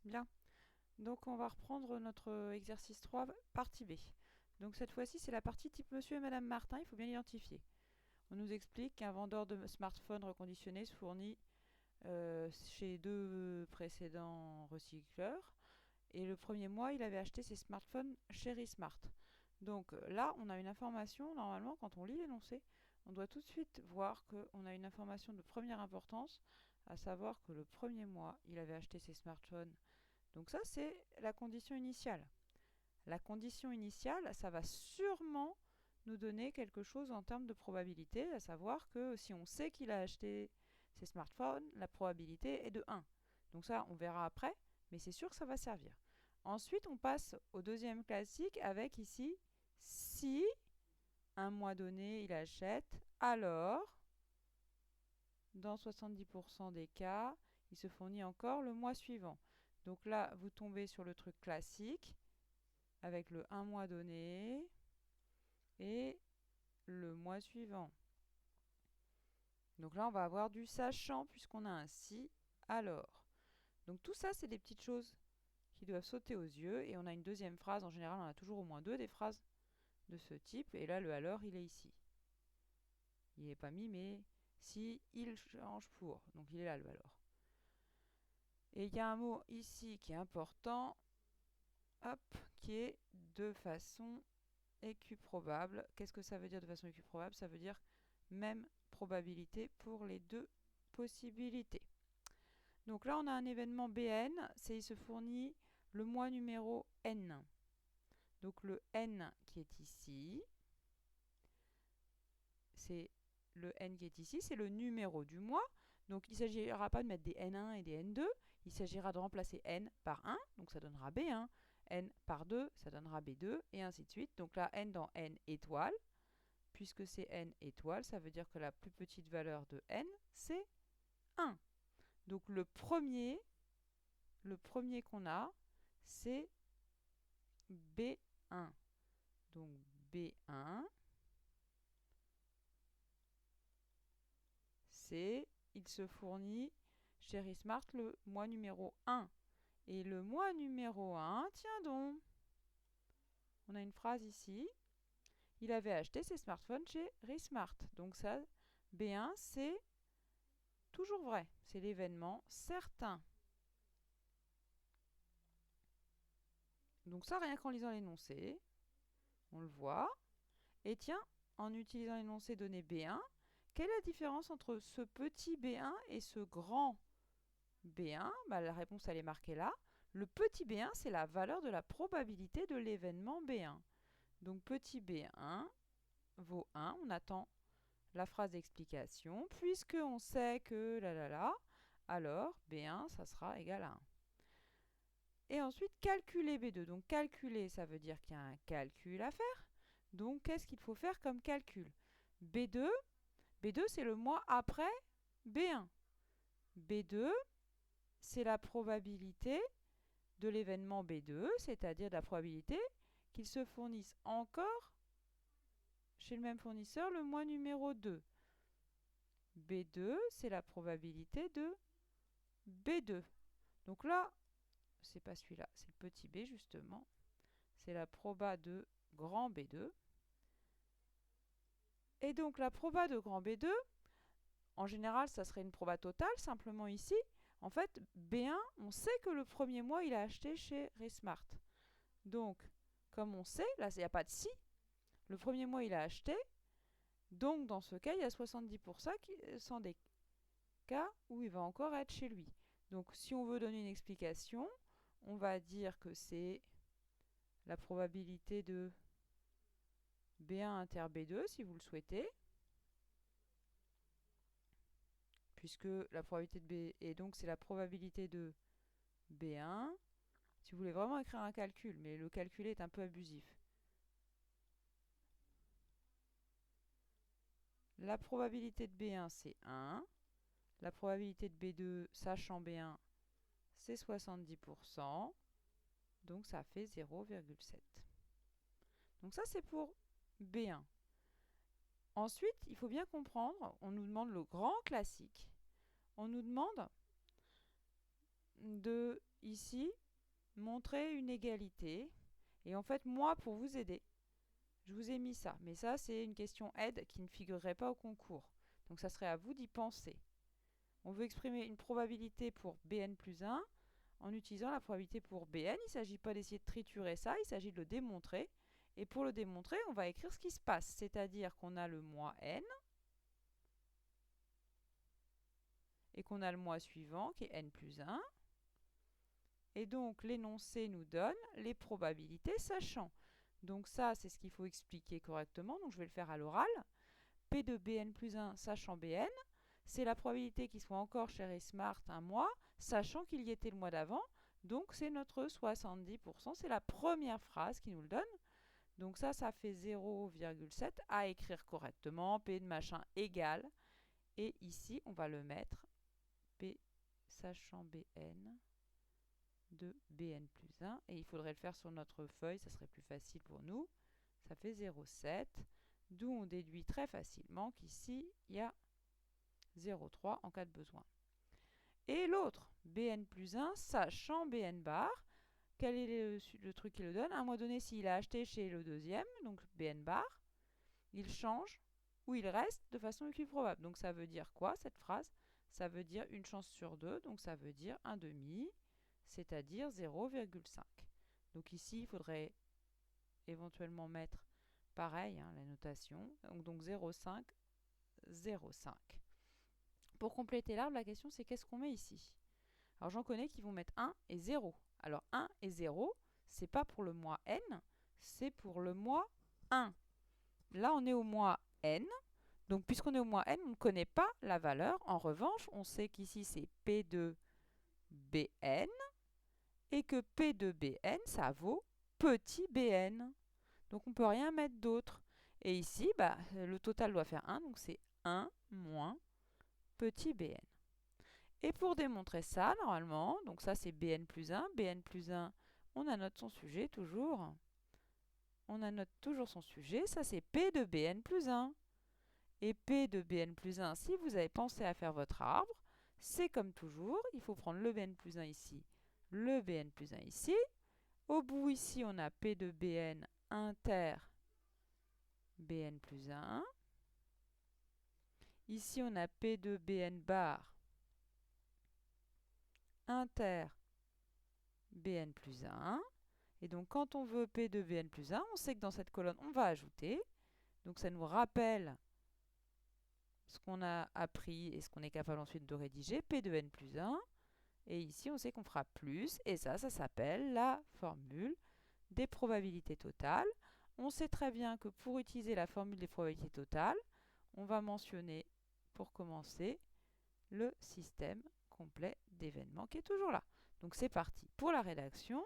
Bien. Donc on va reprendre notre exercice 3, partie B. Donc cette fois-ci, c'est la partie type Monsieur et Madame Martin, il faut bien l'identifier. On nous explique qu'un vendeur de smartphones reconditionnés se fournit chez deux précédents recycleurs. Et le premier mois, il avait acheté ses smartphones chez Resmart. Donc là, on a une information, normalement, quand on lit l'énoncé, on doit tout de suite voir qu'on a une information de première importance, à savoir que le premier mois, il avait acheté ses smartphones. Donc ça, c'est la condition initiale. La condition initiale, ça va sûrement nous donner quelque chose en termes de probabilité, à savoir que si on sait qu'il a acheté ses smartphones, la probabilité est de 1. Donc ça, on verra après, mais c'est sûr que ça va servir. Ensuite, on passe au deuxième classique avec ici, si un mois donné, il achète, alors, dans 70% des cas, il se fournit encore le mois suivant. Donc là, vous tombez sur le truc classique, avec le 1 mois donné et le mois suivant. Donc là, on va avoir du sachant puisqu'on a un si, alors. Donc tout ça, c'est des petites choses qui doivent sauter aux yeux. Et on a une deuxième phrase. En général, on a toujours au moins deux des phrases de ce type. Et là, le alors, il est ici. Il n'est pas mis, mais si il change pour. Donc il est là, le alors. Et il y a un mot ici qui est important, hop, qui est de façon équiprobable. Qu'est-ce que ça veut dire de façon équiprobable? Ça veut dire même probabilité pour les deux possibilités. Donc là, on a un événement BN, c'est il se fournit le mois numéro N. Donc le N qui est ici, c'est le N qui est ici, c'est le numéro du mois. Donc il ne s'agira pas de mettre des N1 et des N2, il s'agira de remplacer N par 1, donc ça donnera B1, N par 2, ça donnera B2, et ainsi de suite. Donc là, N dans N étoile, puisque c'est N étoile, ça veut dire que la plus petite valeur de N, c'est 1. Donc le premier qu'on a, c'est B1. Donc B1, c'est, il se fournit chez Resmart le mois numéro 1. Et le mois numéro 1, tiens donc, on a une phrase ici, il avait acheté ses smartphones chez Resmart. Donc ça, B1, c'est toujours vrai, c'est l'événement certain. Donc ça, rien qu'en lisant l'énoncé, on le voit. Et tiens, en utilisant l'énoncé donné B1, quelle est la différence entre ce petit B1 et ce grand B1? La réponse, elle est marquée là. Le petit B1, c'est la valeur de la probabilité de l'événement B1. Donc petit B1 vaut 1. On attend la phrase d'explication. Puisque on sait que alors B1, ça sera égal à 1. Et ensuite, calculer B2. Donc calculer, ça veut dire qu'il y a un calcul à faire. Donc qu'est-ce qu'il faut faire comme calcul? B2, c'est le mois après B1. B2, c'est la probabilité de l'événement B2, c'est-à-dire la probabilité qu'il se fournisse encore chez le même fournisseur le mois numéro 2. B2, c'est la probabilité de B2. Donc là, c'est pas celui-là, c'est le petit b justement. C'est la proba de grand B2. Et donc la proba de grand B2, en général, ça serait une proba totale. Simplement ici, en fait, B1, on sait que le premier mois, il a acheté chez Resmart. Donc, comme on sait, là, il n'y a pas de si. Le premier mois, il a acheté. Donc, dans ce cas, il y a 70% des cas où il va encore être chez lui. Donc, si on veut donner une explication, on va dire que c'est la probabilité de B1 inter B2, si vous le souhaitez. Puisque la probabilité de B... Et donc, c'est la probabilité de B1. Si vous voulez vraiment écrire un calcul, mais le calculer est un peu abusif. La probabilité de B1, c'est 1. La probabilité de B2, sachant B1, c'est 70%. Donc ça fait 0,7. Donc ça, c'est pour B1. Ensuite, il faut bien comprendre, on nous demande le grand classique. On nous demande de, ici, montrer une égalité. Et en fait, moi, pour vous aider, je vous ai mis ça. Mais ça, c'est une question aide qui ne figurerait pas au concours. Donc, ça serait à vous d'y penser. On veut exprimer une probabilité pour Bn plus 1 en utilisant la probabilité pour Bn. Il ne s'agit pas d'essayer de triturer ça, il s'agit de le démontrer. Et pour le démontrer, on va écrire ce qui se passe. C'est-à-dire qu'on a le mois n et qu'on a le mois suivant qui est n plus 1. Et donc, l'énoncé nous donne les probabilités sachant. Donc ça, c'est ce qu'il faut expliquer correctement. Donc je vais le faire à l'oral. P de Bn plus 1 sachant Bn, c'est la probabilité qu'il soit encore chez Smart un mois, sachant qu'il y était le mois d'avant. Donc c'est notre 70%. C'est la première phrase qui nous le donne. Donc ça fait 0,7 à écrire correctement. P de machin égale. Et ici, on va le mettre. P sachant Bn de Bn plus 1. Et il faudrait le faire sur notre feuille, ça serait plus facile pour nous. Ça fait 0,7. D'où on déduit très facilement qu'ici, il y a 0,3 en cas de besoin. Et l'autre, Bn plus 1, sachant Bn bar, quel est le truc qui le donne? À un moment donné, s'il a acheté chez le deuxième, donc Bn bar, il change ou il reste de façon équiprobable. Donc ça veut dire quoi cette phrase? Ça veut dire une chance sur deux, donc ça veut dire un demi, c'est-à-dire 0,5. Donc ici, il faudrait éventuellement mettre pareil, hein, la notation, donc 0,5, 0,5. Pour compléter l'arbre, la question c'est qu'est-ce qu'on met ici? Alors j'en connais qui vont mettre 1 et 0. Alors 1 et 0, c'est pas pour le mois n, c'est pour le mois 1. Là, on est au mois n. Donc, puisqu'on est au mois n, on ne connaît pas la valeur. En revanche, on sait qu'ici, c'est P de Bn et que P de Bn, ça vaut petit bn. Donc, on ne peut rien mettre d'autre. Et ici, le total doit faire 1, donc c'est 1 moins petit bn. Et pour démontrer ça, normalement, donc ça, c'est Bn plus 1. Bn plus 1, on annote son sujet toujours. On annote toujours son sujet. Ça, c'est P de Bn plus 1. Et P de Bn plus 1, si vous avez pensé à faire votre arbre, c'est comme toujours, il faut prendre le Bn plus 1 ici, le Bn plus 1 ici. Au bout ici, on a P de Bn inter Bn plus 1. Ici, on a P de Bn bar inter Bn plus 1. Et donc, quand on veut P de Bn plus 1, on sait que dans cette colonne, on va ajouter. Donc, ça nous rappelle ce qu'on a appris et ce qu'on est capable ensuite de rédiger, P de n plus 1. Et ici, on sait qu'on fera plus, et ça s'appelle la formule des probabilités totales. On sait très bien que pour utiliser la formule des probabilités totales, on va mentionner, pour commencer, le système complet d'événements qui est toujours là. Donc c'est parti pour la rédaction.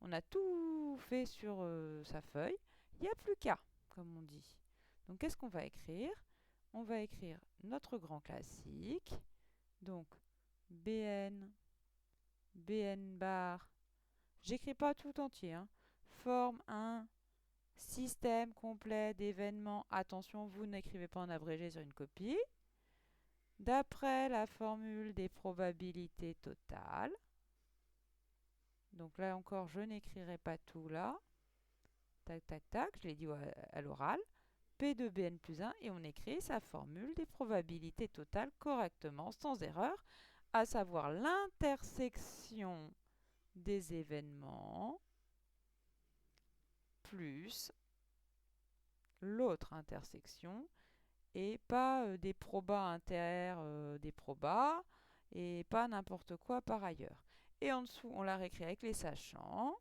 On a tout fait sur sa feuille. Il n'y a plus qu'à, comme on dit. Donc qu'est-ce qu'on va écrire? On va écrire notre grand classique. Donc Bn bar, j'écris pas tout entier, hein, forme un système complet d'événements. Attention, vous n'écrivez pas en abrégé sur une copie. D'après la formule des probabilités totales. Donc là encore, je n'écrirai pas tout là. Tac, tac, tac, je l'ai dit à l'oral. P de Bn plus 1 et on écrit sa formule des probabilités totales correctement, sans erreur, à savoir l'intersection des événements plus l'autre intersection et pas des probas inter des probas et pas n'importe quoi par ailleurs. Et en dessous, on la réécrit avec les sachants.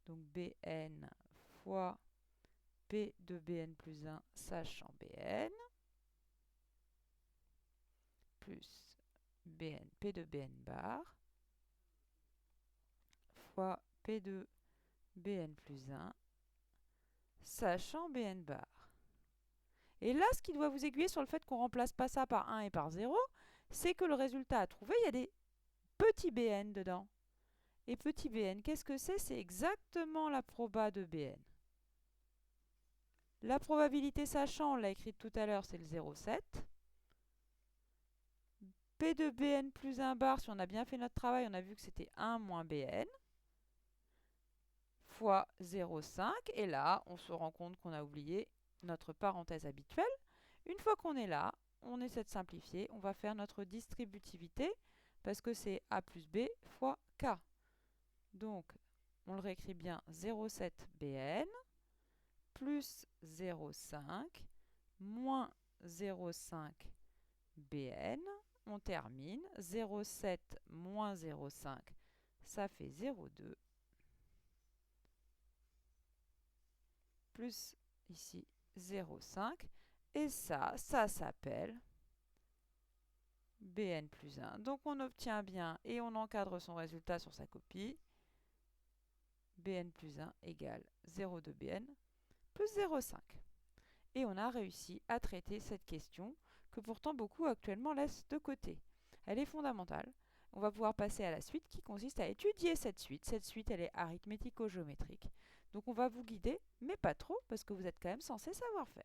Donc Bn fois P de Bn plus 1 sachant Bn plus Bn P de Bn bar fois P de Bn plus 1 sachant Bn bar. Et là, ce qui doit vous aiguiller sur le fait qu'on ne remplace pas ça par 1 et par 0, c'est que le résultat à trouver, il y a des petits Bn dedans. Et petit Bn, qu'est-ce que c'est? C'est exactement la proba de Bn. La probabilité sachant, on l'a écrite tout à l'heure, c'est le 0,7. P de Bn plus 1 bar, si on a bien fait notre travail, on a vu que c'était 1 moins Bn fois 0,5. Et là, on se rend compte qu'on a oublié notre parenthèse habituelle. Une fois qu'on est là, on essaie de simplifier. On va faire notre distributivité parce que c'est A plus B fois K. Donc, on le réécrit bien 0,7 Bn plus 0,5 moins 0,5 Bn. On termine. 0,7 moins 0,5, ça fait 0,2. Plus ici 0,5. Et ça s'appelle Bn plus 1. Donc on obtient bien et on encadre son résultat sur sa copie. Bn plus 1 égale 0,2 Bn plus 0,5. Et on a réussi à traiter cette question que pourtant beaucoup actuellement laissent de côté. Elle est fondamentale. On va pouvoir passer à la suite qui consiste à étudier cette suite. Cette suite, elle est arithmético-géométrique. Donc on va vous guider, mais pas trop, parce que vous êtes quand même censé savoir faire.